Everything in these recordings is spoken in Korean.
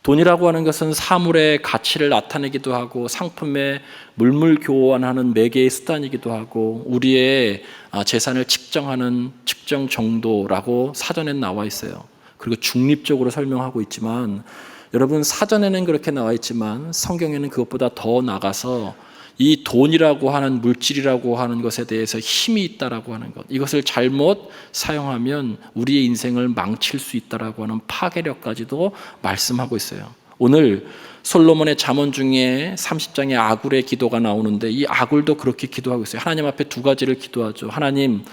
돈이라고 하는 것은 사물의 가치를 나타내기도 하고 상품의 물물 교환하는 매개의 수단이기도 하고 우리의 재산을 측정하는 측정 정도라고 사전에 나와 있어요. 그리고 중립적으로 설명하고 있지만 여러분, 사전에는 그렇게 나와 있지만 성경에는 그것보다 더 나가서 이 돈이라고 하는 물질이라고 하는 것에 대해서 힘이 있다라고 하는 것, 이것을 잘못 사용하면 우리의 인생을 망칠 수 있다라고 하는 파괴력까지도 말씀하고 있어요. 오늘 솔로몬의 잠언 중에 30장에 아굴의 기도가 나오는데 이 아굴도 그렇게 기도하고 있어요. 하나님 앞에 두 가지를 기도하죠. 하나님,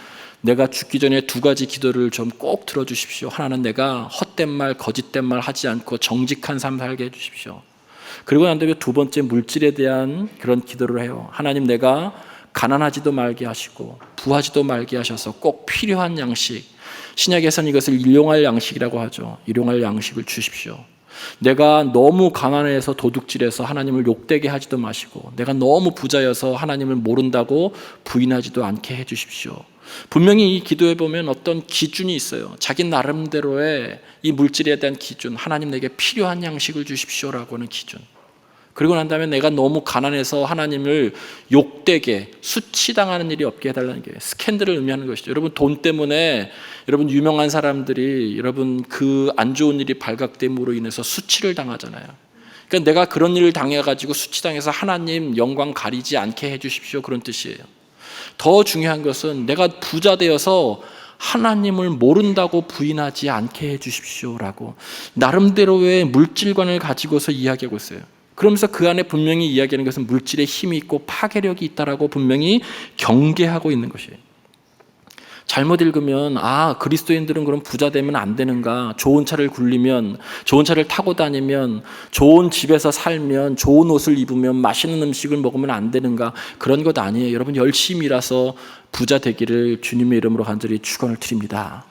내가 죽기 전에 두 가지 기도를 좀 꼭 들어주십시오. 하나는 내가 헛된 말, 거짓된 말 하지 않고 정직한 삶 살게 해주십시오. 그리고 난 다음에 두 번째, 물질에 대한 그런 기도를 해요. 하나님, 내가 가난하지도 말게 하시고 부하지도 말게 하셔서 꼭 필요한 양식, 신약에서는 이것을 일용할 양식이라고 하죠. 일용할 양식을 주십시오. 내가 너무 가난해서 도둑질해서 하나님을 욕되게 하지도 마시고 내가 너무 부자여서 하나님을 모른다고 부인하지도 않게 해주십시오. 분명히 이 기도에 보면 어떤 기준이 있어요. 자기 나름대로의 이 물질에 대한 기준, 하나님 내게 필요한 양식을 주십시오라고 하는 기준. 그리고 난 다음에 내가 너무 가난해서 하나님을 욕되게 수치당하는 일이 없게 해달라는 게 스캔들을 의미하는 것이죠. 여러분, 돈 때문에 여러분 유명한 사람들이 여러분 그 안 좋은 일이 발각됨으로 인해서 수치를 당하잖아요. 그러니까 내가 그런 일을 당해가지고 수치당해서 하나님 영광 가리지 않게 해주십시오, 그런 뜻이에요. 더 중요한 것은 내가 부자 되어서 하나님을 모른다고 부인하지 않게 해주십시오라고 나름대로의 물질관을 가지고서 이야기하고 있어요. 그러면서 그 안에 분명히 이야기하는 것은 물질에 힘이 있고 파괴력이 있다라고 분명히 경계하고 있는 것이에요. 잘못 읽으면 그리스도인들은 그럼 부자 되면 안 되는가? 좋은 차를 굴리면, 좋은 차를 타고 다니면, 좋은 집에서 살면, 좋은 옷을 입으면, 맛있는 음식을 먹으면 안 되는가? 그런 것 아니에요. 여러분, 열심히 일해서 부자 되기를 주님의 이름으로 간절히 축원을 드립니다.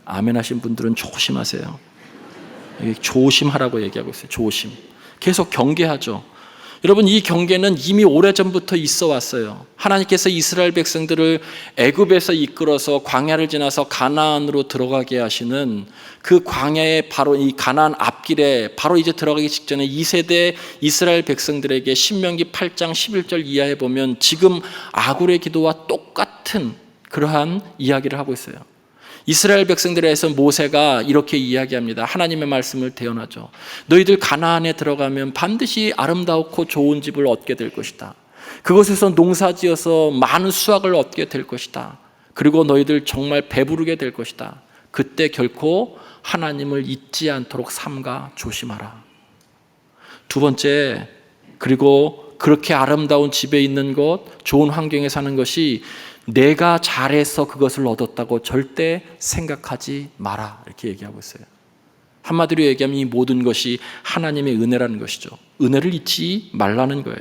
아멘 하신 분들은 조심하세요. 조심하라고 얘기하고 있어요. 조심. 계속 경계하죠. 여러분, 이 경계는 이미 오래전부터 있어 왔어요. 하나님께서 이스라엘 백성들을 애굽에서 이끌어서 광야를 지나서 가나안으로 들어가게 하시는 그 광야의 바로 이 가나안 앞길에 바로 이제 들어가기 직전에 2세대 이스라엘 백성들에게 신명기 8장 11절 이하에 보면 지금 아굴의 기도와 똑같은 그러한 이야기를 하고 있어요. 이스라엘 백성들에 대해서 모세가 이렇게 이야기합니다. 하나님의 말씀을 대언하죠. 너희들 가나안에 들어가면 반드시 아름다웠고 좋은 집을 얻게 될 것이다. 그곳에서 농사지어서 많은 수확을 얻게 될 것이다. 그리고 너희들 정말 배부르게 될 것이다. 그때 결코 하나님을 잊지 않도록 삼가 조심하라. 두 번째, 그리고 그렇게 아름다운 집에 있는 것, 좋은 환경에 사는 것이 내가 잘해서 그것을 얻었다고 절대 생각하지 마라, 이렇게 얘기하고 있어요. 한마디로 얘기하면 이 모든 것이 하나님의 은혜라는 것이죠. 은혜를 잊지 말라는 거예요.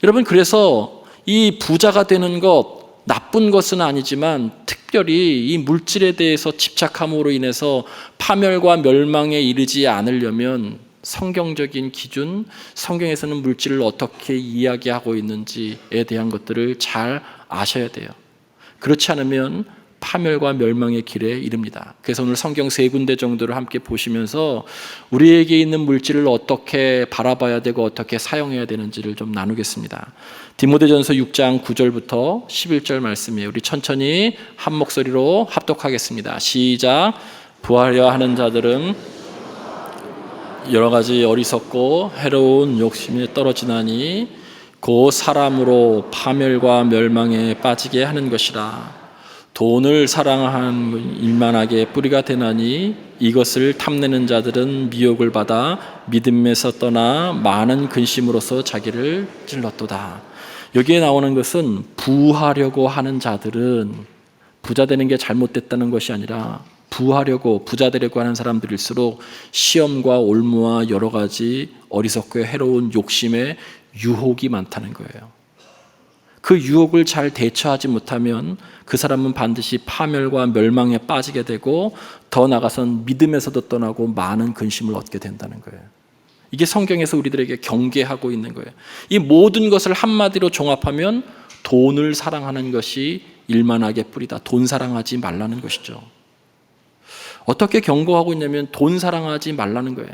여러분, 그래서 이 부자가 되는 것, 나쁜 것은 아니지만 특별히 이 물질에 대해서 집착함으로 인해서 파멸과 멸망에 이르지 않으려면 성경적인 기준, 성경에서는 물질을 어떻게 이야기하고 있는지에 대한 것들을 잘 아셔야 돼요. 그렇지 않으면 파멸과 멸망의 길에 이릅니다. 그래서 오늘 성경 세 군데 정도를 함께 보시면서 우리에게 있는 물질을 어떻게 바라봐야 되고 어떻게 사용해야 되는지를 좀 나누겠습니다. 디모데전서 6장 9절부터 11절 말씀이에요. 우리 천천히 한 목소리로 합독하겠습니다. 시작. 부하려 하는 자들은 여러 가지 어리석고 해로운 욕심에 떨어지나니 곧 사람으로 파멸과 멸망에 빠지게 하는 것이라. 돈을 사랑하는 일만하게 뿌리가 되나니 이것을 탐내는 자들은 미혹을 받아 믿음에서 떠나 많은 근심으로써 자기를 찔렀도다. 여기에 나오는 것은 부하려고 하는 자들은 부자 되는 게 잘못됐다는 것이 아니라 부하려고 부자 되려고 하는 사람들일수록 시험과 올무와 여러 가지 어리석고 해로운 욕심에 유혹이 많다는 거예요. 그 유혹을 잘 대처하지 못하면 그 사람은 반드시 파멸과 멸망에 빠지게 되고 더 나아가선 믿음에서도 떠나고 많은 근심을 얻게 된다는 거예요. 이게 성경에서 우리들에게 경계하고 있는 거예요. 이 모든 것을 한마디로 종합하면 돈을 사랑하는 것이 일만하게 뿌리다. 돈 사랑하지 말라는 것이죠. 어떻게 경고하고 있냐면 돈 사랑하지 말라는 거예요.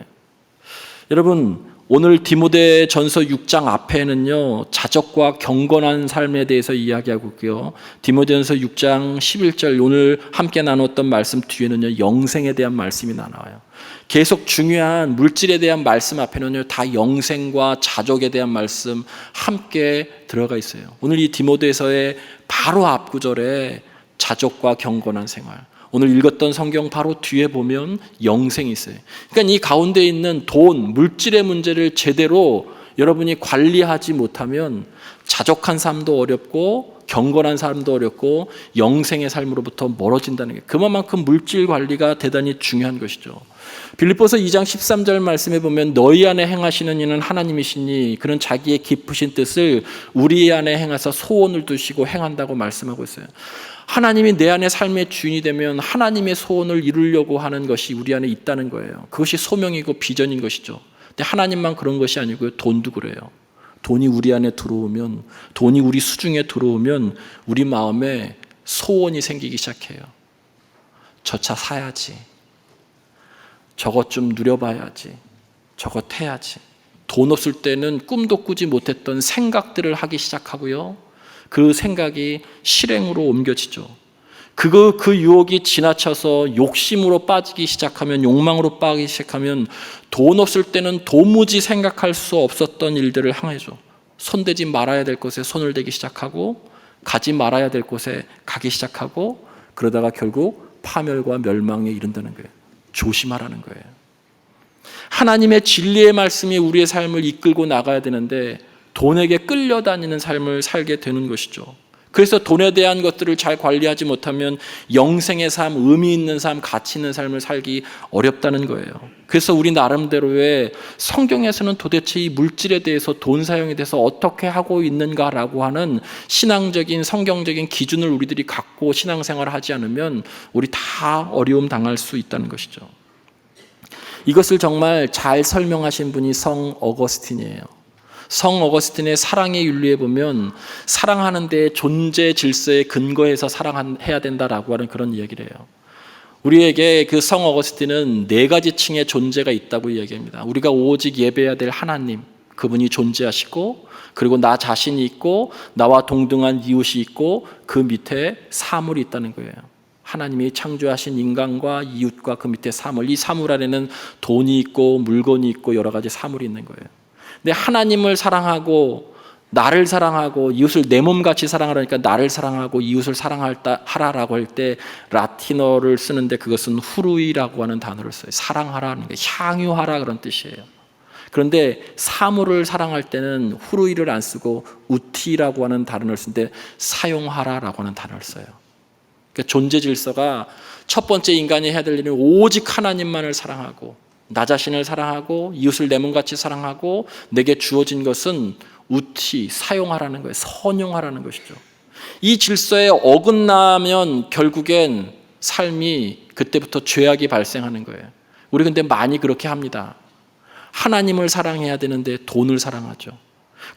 여러분, 오늘 디모데전서 6장 앞에는요, 자적과 경건한 삶에 대해서 이야기하고 있고요. 디모데전서 6장 11절 오늘 함께 나눴던 말씀 뒤에는요, 영생에 대한 말씀이 나와요. 계속 중요한 물질에 대한 말씀 앞에는요, 다 영생과 자족에 대한 말씀 함께 들어가 있어요. 오늘 이 디모데서의 바로 앞 구절에 자족과 경건한 생활, 오늘 읽었던 성경 바로 뒤에 보면 영생이 있어요. 그러니까 이 가운데 있는 돈, 물질의 문제를 제대로 여러분이 관리하지 못하면 자족한 삶도 어렵고 경건한 삶도 어렵고 영생의 삶으로부터 멀어진다는 게, 그만큼 물질 관리가 대단히 중요한 것이죠. 빌립보서 2장 13절 말씀에 보면 너희 안에 행하시는 이는 하나님이시니 그는 자기의 깊으신 뜻을 우리 안에 행하사 소원을 두시고 행한다고 말씀하고 있어요. 하나님이 내 안에 삶의 주인이 되면 하나님의 소원을 이루려고 하는 것이 우리 안에 있다는 거예요. 그것이 소명이고 비전인 것이죠. 근데 하나님만 그런 것이 아니고요, 돈도 그래요. 돈이 우리 안에 들어오면, 돈이 우리 수중에 들어오면 우리 마음에 소원이 생기기 시작해요. 저 차 사야지, 저것 좀 누려봐야지, 저것 해야지. 돈 없을 때는 꿈도 꾸지 못했던 생각들을 하기 시작하고요, 그 생각이 실행으로 옮겨지죠. 그 유혹이 지나쳐서 욕심으로 빠지기 시작하면, 욕망으로 빠지기 시작하면 돈 없을 때는 도무지 생각할 수 없었던 일들을 향해죠. 손대지 말아야 될 곳에 손을 대기 시작하고, 가지 말아야 될 곳에 가기 시작하고, 그러다가 결국 파멸과 멸망에 이른다는 거예요. 조심하라는 거예요. 하나님의 진리의 말씀이 우리의 삶을 이끌고 나가야 되는데 돈에게 끌려다니는 삶을 살게 되는 것이죠. 그래서 돈에 대한 것들을 잘 관리하지 못하면 영생의 삶, 의미 있는 삶, 가치 있는 삶을 살기 어렵다는 거예요. 그래서 우리 나름대로의 성경에서는 도대체 이 물질에 대해서, 돈 사용에 대해서 어떻게 하고 있는가라고 하는 신앙적인, 성경적인 기준을 우리들이 갖고 신앙생활을 하지 않으면 우리 다 어려움 당할 수 있다는 것이죠. 이것을 정말 잘 설명하신 분이 성 어거스틴이에요. 성 어거스틴의 사랑의 윤리에 보면 사랑하는 데 존재 질서에 근거해서 사랑해야 된다라고 하는 그런 이야기를 해요. 우리에게 그 성 어거스틴은 4가지 층의 존재가 있다고 이야기합니다. 우리가 오직 예배해야 될 하나님, 그분이 존재하시고, 그리고 나 자신이 있고, 나와 동등한 이웃이 있고, 그 밑에 사물이 있다는 거예요. 하나님이 창조하신 인간과 이웃과 그 밑에 사물, 이 사물 안에는 돈이 있고 물건이 있고 여러 가지 사물이 있는 거예요. 근데 하나님을 사랑하고 나를 사랑하고 이웃을 내 몸같이 사랑하라니까 나를 사랑하고 이웃을 사랑하라라고 할 때 라틴어를 쓰는데 그것은 후루이라고 하는 단어를 써요. 사랑하라는 게 향유하라 그런 뜻이에요. 그런데 사물을 사랑할 때는 후루이를 안 쓰고 우티라고 하는 단어를 쓰는데 사용하라라고 하는 단어를 써요. 그러니까 존재 질서가 첫 번째 인간이 해야 될 일은 오직 하나님만을 사랑하고 나 자신을 사랑하고 이웃을 내 몸같이 사랑하고 내게 주어진 것은 우티, 사용하라는 거예요. 선용하라는 것이죠. 이 질서에 어긋나면 결국엔 삶이 그때부터 죄악이 발생하는 거예요. 우리 근데 많이 그렇게 합니다. 하나님을 사랑해야 되는데 돈을 사랑하죠.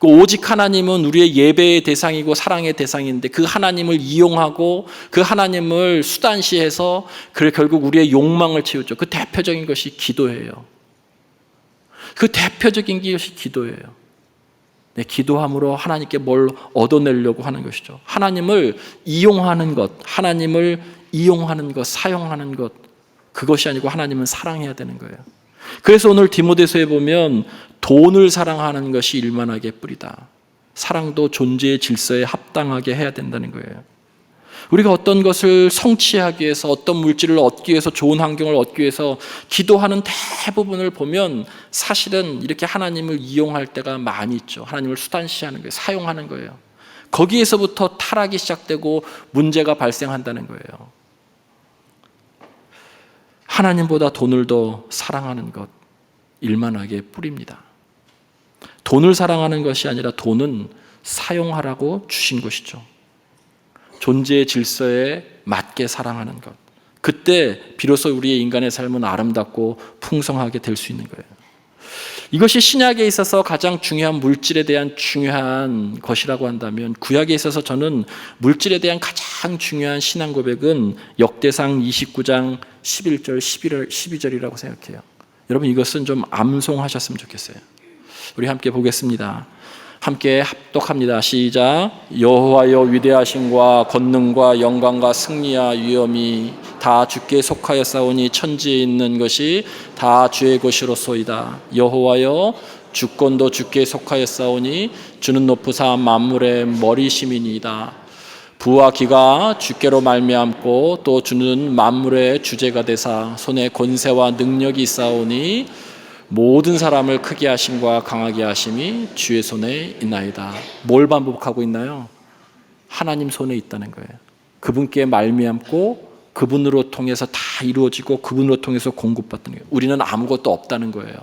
오직 하나님은 우리의 예배의 대상이고 사랑의 대상인데 그 하나님을 이용하고 그 하나님을 수단시해서 결국 우리의 욕망을 채우죠. 그 대표적인 것이 기도예요. 그 대표적인 것이 기도예요. 네, 기도함으로 하나님께 뭘 얻어내려고 하는 것이죠. 하나님을 이용하는 것, 하나님을 이용하는 것, 사용하는 것, 그것이 아니고 하나님은 사랑해야 되는 거예요. 그래서 오늘 디모데서에 보면 돈을 사랑하는 것이 일만하게 뿌리다. 사랑도 존재의 질서에 합당하게 해야 된다는 거예요. 우리가 어떤 것을 성취하기 위해서, 어떤 물질을 얻기 위해서, 좋은 환경을 얻기 위해서 기도하는 대부분을 보면 사실은 이렇게 하나님을 이용할 때가 많이 있죠. 하나님을 수단시하는 거예요. 사용하는 거예요. 거기에서부터 타락이 시작되고 문제가 발생한다는 거예요. 하나님보다 돈을 더 사랑하는 것, 일만하게 뿌립니다. 돈을 사랑하는 것이 아니라 돈은 사용하라고 주신 것이죠. 존재의 질서에 맞게 사랑하는 것. 그때 비로소 우리의 인간의 삶은 아름답고 풍성하게 될 수 있는 거예요. 이것이 신약에 있어서 가장 중요한 물질에 대한 중요한 것이라고 한다면 구약에 있어서 저는 물질에 대한 가장 중요한 신앙 고백은 역대상 29장 11절 12절이라고 생각해요. 여러분 이것은 좀 암송하셨으면 좋겠어요. 우리 함께 보겠습니다. 함께 합독합니다. 시작. 여호와여 위대하심과 권능과 영광과 승리와 위엄이 다 주께 속하였사오니 천지에 있는 것이 다 주의 것이로소이다. 여호와여 주권도 주께 속하였사오니 주는 높으사 만물의 머리심이니이다. 부와 기가 주께로 말미암고 또 주는 만물의 주제가 되사 손에 권세와 능력이 있사오니 모든 사람을 크게 하심과 강하게 하심이 주의 손에 있나이다. 뭘 반복하고 있나요? 하나님 손에 있다는 거예요. 그분께 말미암고 그분으로 통해서 다 이루어지고 그분으로 통해서 공급받는 거예요. 우리는 아무것도 없다는 거예요.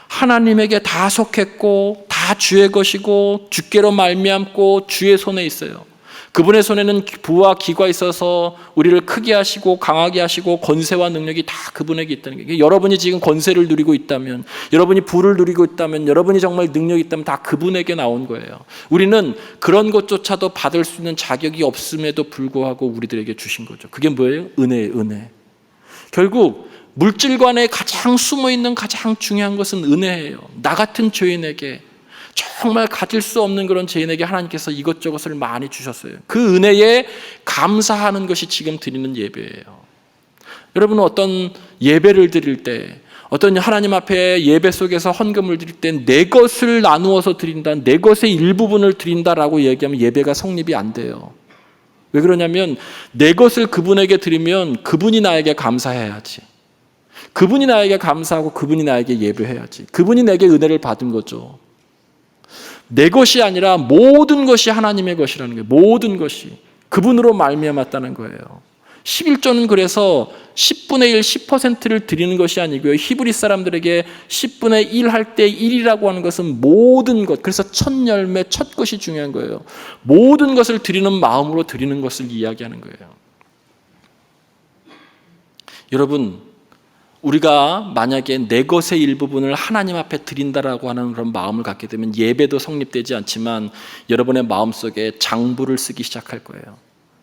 하나님에게 다 속했고 다 주의 것이고 주께로 말미암고 주의 손에 있어요. 그분의 손에는 부와 기가 있어서 우리를 크게 하시고 강하게 하시고 권세와 능력이 다 그분에게 있다는 거예요. 여러분이 지금 권세를 누리고 있다면, 여러분이 부를 누리고 있다면, 여러분이 정말 능력이 있다면 다 그분에게 나온 거예요. 우리는 그런 것조차도 받을 수 있는 자격이 없음에도 불구하고 우리들에게 주신 거죠. 그게 뭐예요? 은혜예요. 은혜. 결국 물질관에 가장 숨어있는 가장 중요한 것은 은혜예요. 나 같은 죄인에게, 정말 가질 수 없는 그런 죄인에게 하나님께서 이것저것을 많이 주셨어요. 그 은혜에 감사하는 것이 지금 드리는 예배예요. 여러분은 어떤 예배를 드릴 때, 어떤 하나님 앞에 예배 속에서 헌금을 드릴 때 내 것을 나누어서 드린다, 내 것의 일부분을 드린다라고 얘기하면 예배가 성립이 안 돼요. 왜 그러냐면 내 것을 그분에게 드리면 그분이 나에게 감사해야지. 그분이 나에게 감사하고 그분이 나에게 예배해야지. 그분이 내게 은혜를 받은 거죠. 내 것이 아니라 모든 것이 하나님의 것이라는 거예요. 모든 것이 그분으로 말미암았다는 거예요. 11조는 그래서 10분의 1, 10%를 드리는 것이 아니고요. 히브리 사람들에게 10분의 1 할 때 1이라고 하는 것은 모든 것, 그래서 첫 열매, 첫 것이 중요한 거예요. 모든 것을 드리는 마음으로 드리는 것을 이야기하는 거예요. 여러분, 우리가 만약에 내 것의 일부분을 하나님 앞에 드린다라고 하는 그런 마음을 갖게 되면 예배도 성립되지 않지만 여러분의 마음속에 장부를 쓰기 시작할 거예요.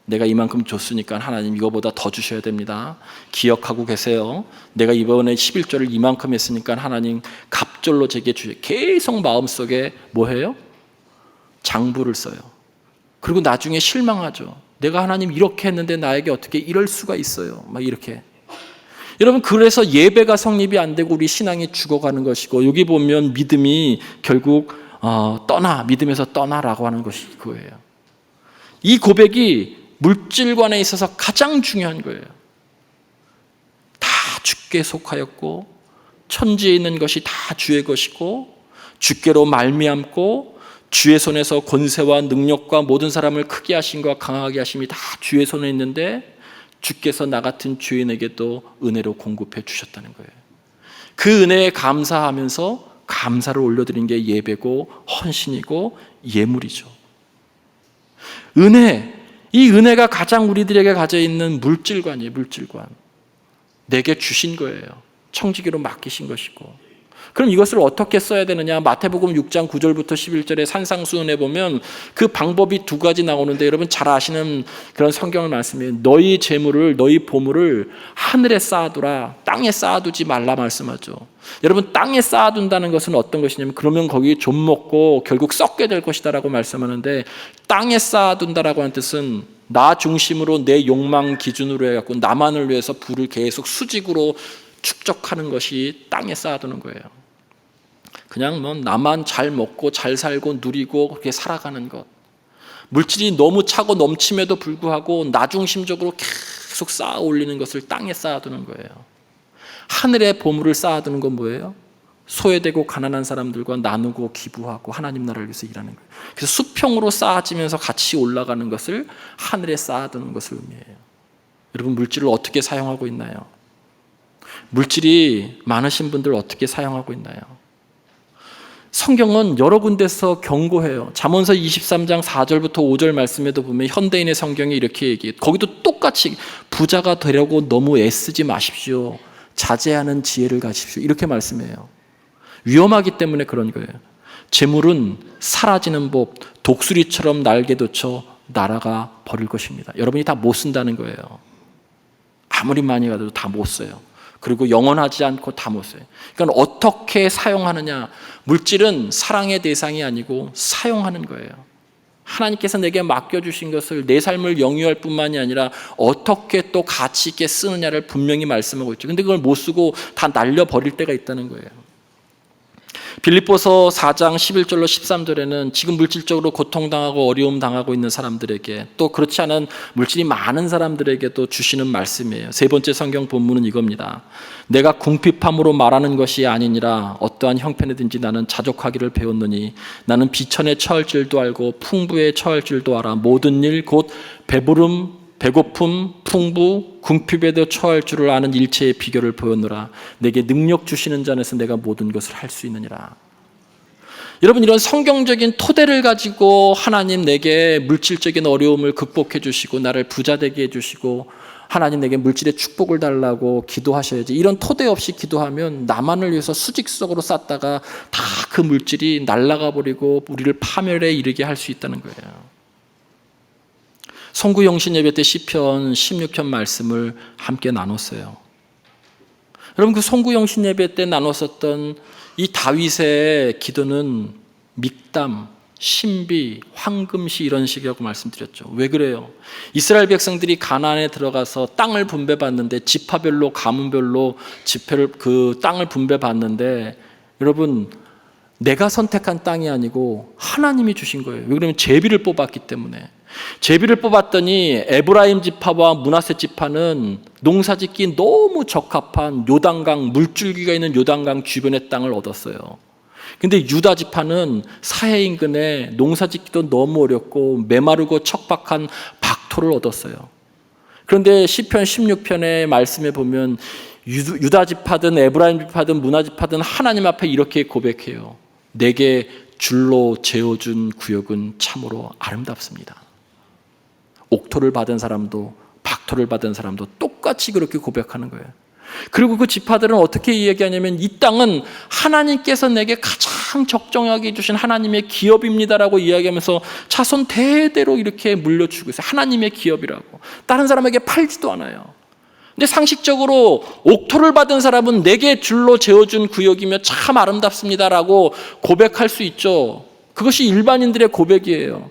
내가 이만큼 줬으니까 하나님 이거보다 더 주셔야 됩니다. 기억하고 계세요. 내가 이번에 11조를 이만큼 했으니까 하나님 갑절로 제게 주셔야. 계속 마음속에 뭐 해요? 장부를 써요. 그리고 나중에 실망하죠. 내가 하나님 이렇게 했는데 나에게 어떻게 이럴 수가 있어요. 막 이렇게. 여러분, 그래서 예배가 성립이 안 되고 우리 신앙이 죽어가는 것이고, 여기 보면 믿음이 결국 믿음에서 떠나라고 하는 것이 그거예요. 이 고백이 물질관에 있어서 가장 중요한 거예요. 다 주께 속하였고 천지에 있는 것이 다 주의 것이고 주께로 말미암고 주의 손에서 권세와 능력과 모든 사람을 크게 하심과 강하게 하심이 다 주의 손에 있는데 주께서 나 같은 죄인에게도 은혜로 공급해 주셨다는 거예요. 그 은혜에 감사하면서 감사를 올려드린 게 예배고 헌신이고 예물이죠. 은혜, 이 은혜가 가장 우리들에게 가져 있는 물질관이에요. 물질관. 내게 주신 거예요. 청지기로 맡기신 것이고. 그럼 이것을 어떻게 써야 되느냐? 마태복음 6장 9절부터 11절에 산상수훈에 보면 그 방법이 두 가지 나오는데, 여러분 잘 아시는 그런 성경을 말씀해요. 너희 재물을, 너희 보물을 하늘에 쌓아두라, 땅에 쌓아두지 말라 말씀하죠. 여러분, 땅에 쌓아둔다는 것은 어떤 것이냐면, 그러면 거기 좀 먹고 결국 썩게 될 것이다라고 말씀하는데, 땅에 쌓아둔다라고 하는 뜻은 나 중심으로 내 욕망 기준으로 해갖고 나만을 위해서 부를 계속 수직으로 축적하는 것이 땅에 쌓아두는 거예요. 그냥 뭐 나만 잘 먹고 잘 살고 누리고 그렇게 살아가는 것. 물질이 너무 차고 넘침에도 불구하고 나 중심적으로 계속 쌓아 올리는 것을 땅에 쌓아두는 거예요. 하늘에 보물을 쌓아두는 건 뭐예요? 소외되고 가난한 사람들과 나누고 기부하고 하나님 나라를 위해서 일하는 거예요. 그래서 수평으로 쌓아지면서 같이 올라가는 것을 하늘에 쌓아두는 것을 의미해요. 여러분, 물질을 어떻게 사용하고 있나요? 물질이 많으신 분들 어떻게 사용하고 있나요? 성경은 여러 군데서 경고해요. 잠언서 23장 4절부터 5절 말씀에도 보면 현대인의 성경이 이렇게 얘기해요. 거기도 똑같이 부자가 되려고 너무 애쓰지 마십시오. 자제하는 지혜를 가십시오. 이렇게 말씀해요. 위험하기 때문에 그런 거예요. 재물은 사라지는 법, 독수리처럼 날개 돋쳐 날아가 버릴 것입니다. 여러분이 다 못 쓴다는 거예요. 아무리 많이 가도 다 못 써요. 그리고 영원하지 않고 다 못 써요. 그러니까 어떻게 사용하느냐. 물질은 사랑의 대상이 아니고 사용하는 거예요. 하나님께서 내게 맡겨주신 것을 내 삶을 영위할 뿐만이 아니라 어떻게 또 가치 있게 쓰느냐를 분명히 말씀하고 있죠. 근데 그걸 못 쓰고 다 날려버릴 때가 있다는 거예요. 빌립보서 4장 11절로 13절에는 지금 물질적으로 고통당하고 어려움 당하고 있는 사람들에게, 또 그렇지 않은 물질이 많은 사람들에게도 주시는 말씀이에요. 세 번째 성경 본문은 이겁니다. 내가 궁핍함으로 말하는 것이 아니니라. 어떠한 형편이든지 나는 자족하기를 배웠느니 나는 비천에 처할 줄도 알고 풍부에 처할 줄도 알아. 모든 일 곧 배부름 배고픔, 풍부, 궁핍에도 처할 줄을 아는 일체의 비결을 보였노라. 내게 능력 주시는 자 안에서 내가 모든 것을 할 수 있느니라. 여러분, 이런 성경적인 토대를 가지고 하나님 내게 물질적인 어려움을 극복해 주시고 나를 부자 되게 해 주시고 하나님 내게 물질의 축복을 달라고 기도하셔야지. 이런 토대 없이 기도하면 나만을 위해서 수직적으로 쌓다가 다 그 물질이 날아가 버리고 우리를 파멸에 이르게 할 수 있다는 거예요. 송구 영신 예배 때 시편 16편 말씀을 함께 나눴어요. 여러분, 그 송구 영신 예배 때 나눴었던 이 다윗의 기도는 믹담, 신비, 황금시 이런 식이라고 말씀드렸죠. 왜 그래요? 이스라엘 백성들이 가나안에 들어가서 땅을 분배받는데 지파별로 가문별로 그 땅을 분배받는데, 여러분, 내가 선택한 땅이 아니고 하나님이 주신 거예요. 왜 그러면 제비를 뽑았기 때문에. 제비를 뽑았더니 에브라임 지파와 므낫세 지파는 농사짓기 너무 적합한 요단강, 물줄기가 있는 요단강 주변의 땅을 얻었어요. 근데 유다 지파는 사해 인근에 농사짓기도 너무 어렵고 메마르고 척박한 박토를 얻었어요. 그런데 시편 16편의 말씀에 보면 유다 지파든 에브라임 지파든 므낫 지파든 하나님 앞에 이렇게 고백해요. 내게 줄로 재어준 구역은 참으로 아름답습니다. 옥토를 받은 사람도 박토를 받은 사람도 똑같이 그렇게 고백하는 거예요. 그리고 그 지파들은 어떻게 이야기하냐면 이 땅은 하나님께서 내게 가장 적정하게 주신 하나님의 기업입니다라고 이야기하면서 자손 대대로 이렇게 물려주고 있어요. 하나님의 기업이라고. 다른 사람에게 팔지도 않아요. 근데 상식적으로 옥토를 받은 사람은 내게 줄로 재어준 구역이며 참 아름답습니다라고 고백할 수 있죠. 그것이 일반인들의 고백이에요.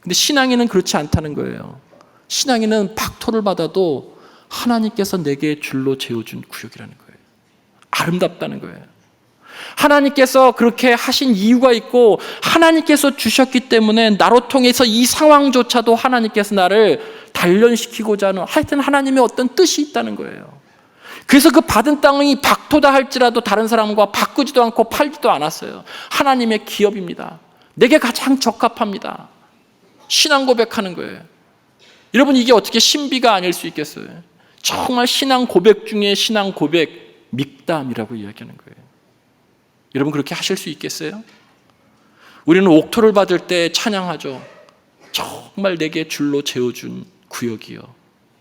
근데 신앙인은 그렇지 않다는 거예요. 신앙인은 박토를 받아도 하나님께서 내게 줄로 재어준 구역이라는 거예요. 아름답다는 거예요. 하나님께서 그렇게 하신 이유가 있고 하나님께서 주셨기 때문에 나로 통해서 이 상황조차도 하나님께서 나를 단련시키고자 하는, 하여튼 하나님의 어떤 뜻이 있다는 거예요. 그래서 그 받은 땅이 박토다 할지라도 다른 사람과 바꾸지도 않고 팔지도 않았어요. 하나님의 기업입니다. 내게 가장 적합합니다. 신앙 고백하는 거예요. 여러분, 이게 어떻게 신비가 아닐 수 있겠어요? 정말 신앙 고백 중에 신앙 고백, 믹담이라고 이야기하는 거예요. 여러분, 그렇게 하실 수 있겠어요? 우리는 옥토를 받을 때 찬양하죠. 정말 내게 줄로 재어준 구역이요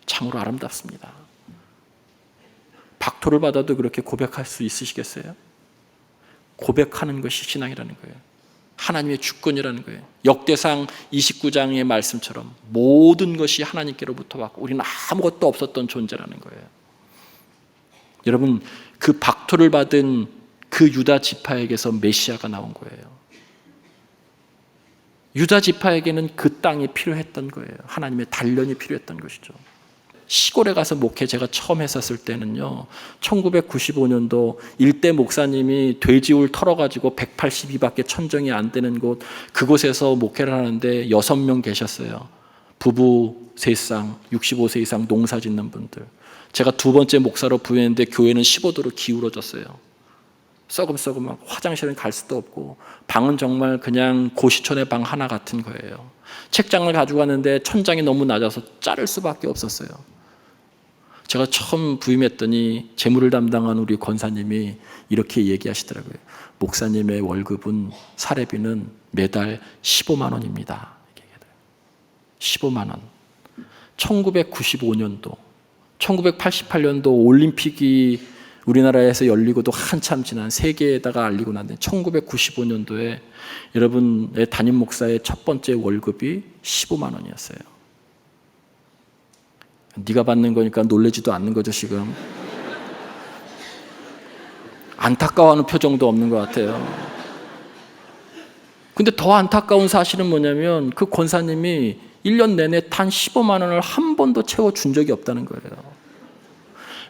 참으로 아름답습니다. 박토를 받아도 그렇게 고백할 수 있으시겠어요? 고백하는 것이 신앙이라는 거예요. 하나님의 주권이라는 거예요. 역대상 29장의 말씀처럼 모든 것이 하나님께로부터 왔고 우리는 아무것도 없었던 존재라는 거예요. 여러분, 그 박토를 받은 그 유다 지파에게서 메시아가 나온 거예요. 유다 지파에게는 그 땅이 필요했던 거예요. 하나님의 단련이 필요했던 것이죠. 시골에 가서 목회 제가 처음 했었을 때는요, 1995년도 일대 목사님이 돼지울 털어가지고 182밖에 천정이 안 되는 곳, 그곳에서 목회를 하는데 6명 계셨어요. 부부 3쌍, 65세 이상 농사 짓는 분들. 제가 두 번째 목사로 부임했는데 교회는 15도로 기울어졌어요. 썩음썩음 화장실은 갈 수도 없고 방은 정말 그냥 고시촌의 방 하나 같은 거예요. 책장을 가지고 갔는데 천장이 너무 낮아서 자를 수밖에 없었어요. 제가 처음 부임했더니 재물을 담당한 우리 권사님이 이렇게 얘기하시더라고요. 목사님의 월급은 사례비는 매달 15만 원입니다. 15만 원. 1995년도, 1988년도 올림픽이 우리나라에서 열리고도 한참 지난 세계에다가 알리고 난 뒤 1995년도에 여러분의 담임 목사의 첫 번째 월급이 15만 원이었어요. 네가 받는 거니까 놀라지도 않는 거죠, 지금. 안타까워하는 표정도 없는 것 같아요. 근데 더 안타까운 사실은 뭐냐면 그 권사님이 1년 내내 단 15만 원을 한 번도 채워준 적이 없다는 거예요.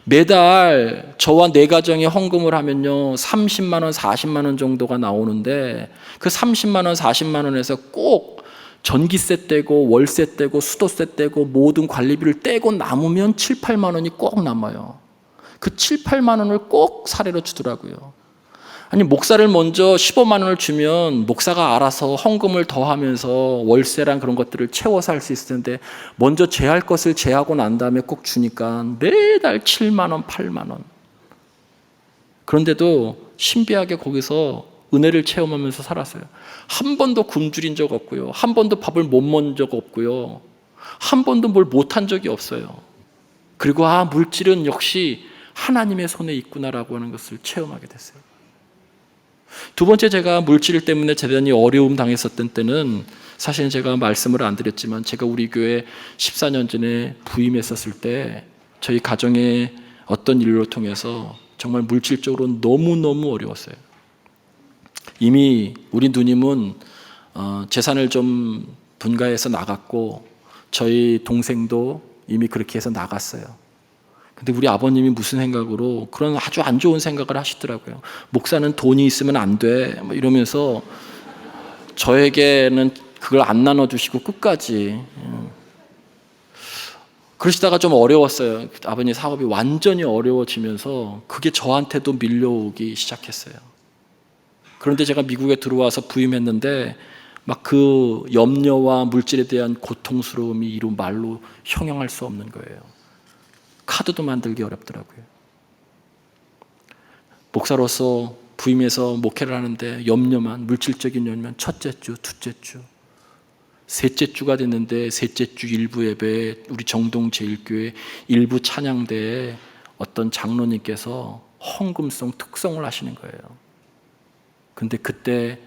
매달 저와 내 가정이 헌금을 하면요 30만 원, 40만 원 정도가 나오는데 그 30만 원, 40만 원에서 꼭 전기세 떼고 월세 떼고 수도세 떼고 모든 관리비를 떼고 남으면 7, 8만 원이 꼭 남아요. 그 7, 8만 원을 꼭 사례로 주더라고요. 아니 목사를 먼저 15만 원을 주면 목사가 알아서 헌금을 더하면서 월세랑 그런 것들을 채워서 할 수 있을 텐데 먼저 제할 것을 제하고 난 다음에 꼭 주니까 매달 7만 원, 8만 원. 그런데도 신비하게 거기서 은혜를 체험하면서 살았어요. 한 번도 굶주린 적 없고요. 한 번도 밥을 못 먹은 적 없고요. 한 번도 뭘 못한 적이 없어요. 그리고 물질은 역시 하나님의 손에 있구나라고 하는 것을 체험하게 됐어요. 두 번째 제가 물질 때문에 대단히 어려움 당했었던 때는 사실은 제가 말씀을 안 드렸지만 제가 우리 교회 14년 전에 부임했었을 때 저희 가정의 어떤 일로 통해서 정말 물질적으로 너무너무 어려웠어요. 이미 우리 누님은 재산을 좀 분가해서 나갔고 저희 동생도 이미 그렇게 해서 나갔어요. 근데 우리 아버님이 무슨 생각으로 그런 아주 안 좋은 생각을 하시더라고요. 목사는 돈이 있으면 안 돼 이러면서 저에게는 그걸 안 나눠주시고 끝까지 그러시다가 좀 어려웠어요. 아버님 사업이 완전히 어려워지면서 그게 저한테도 밀려오기 시작했어요. 그런데 제가 미국에 들어와서 부임했는데 막 그 염려와 물질에 대한 고통스러움이 이루 말로 형용할 수 없는 거예요. 카드도 만들기 어렵더라고요. 목사로서 부임해서 목회를 하는데 물질적인 염려만 첫째 주, 둘째 주, 셋째 주가 됐는데 셋째 주 일부 예배 우리 정동 제일교회 일부 찬양대에 어떤 장로님께서 헌금성 특성을 하시는 거예요. 근데 그때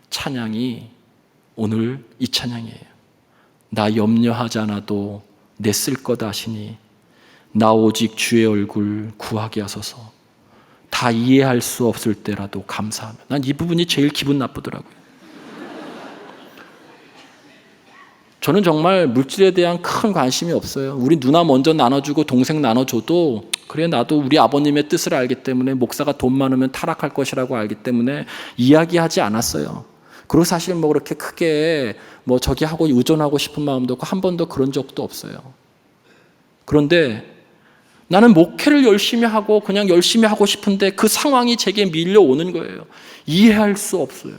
찬양이 오늘 이 찬양이에요. 나 염려하지 않아도 내 쓸 것 아시니 나 오직 주의 얼굴 구하게 하소서. 다 이해할 수 없을 때라도 감사하며. 난 이 부분이 제일 기분 나쁘더라고요. 저는 정말 물질에 대한 큰 관심이 없어요. 우리 누나 먼저 나눠주고 동생 나눠줘도 그래 나도 우리 아버님의 뜻을 알기 때문에 목사가 돈 많으면 타락할 것이라고 알기 때문에 이야기하지 않았어요. 그리고 사실 그렇게 크게 저기 하고 의존하고 싶은 마음도 없고 한 번도 그런 적도 없어요. 그런데 나는 목회를 열심히 하고 그냥 열심히 하고 싶은데 그 상황이 제게 밀려오는 거예요. 이해할 수 없어요.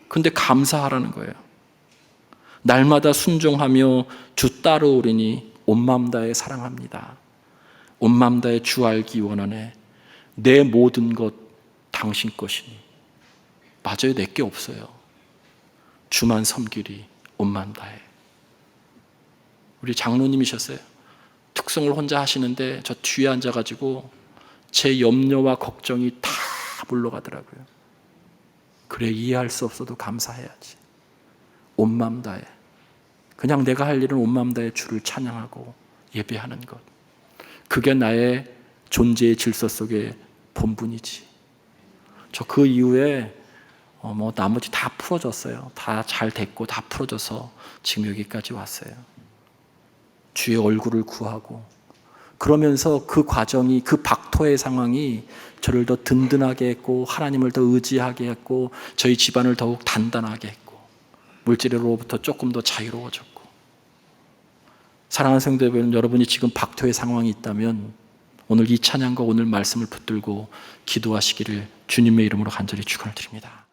근데 감사하라는 거예요. 날마다 순종하며 주 따르오리니 온 마음 다해 사랑합니다. 온 마음 다해 주 알기 원하네. 내 모든 것 당신 것이니. 맞아요. 내게 없어요. 주만 섬기리 온 마음 다해. 우리 장로님이셨어요. 특성을 혼자 하시는데 저 뒤에 앉아가지고 제 염려와 걱정이 다 물러가더라고요. 그래 이해할 수 없어도 감사해야지. 온 마음 다해. 그냥 내가 할 일은 온 마음 다해 주를 찬양하고 예배하는 것. 그게 나의 존재의 질서 속의 본분이지. 저 그 이후에 나머지 다 풀어졌어요. 다 잘 됐고 다 풀어져서 지금 여기까지 왔어요. 주의 얼굴을 구하고 그러면서 그 과정이 그 박토의 상황이 저를 더 든든하게 했고 하나님을 더 의지하게 했고 저희 집안을 더욱 단단하게 했고 물질로부터 조금 더 자유로워졌고 사랑하는 성도 여러분이 지금 박토의 상황이 있다면 오늘 이 찬양과 오늘 말씀을 붙들고 기도하시기를 주님의 이름으로 간절히 축원을 드립니다.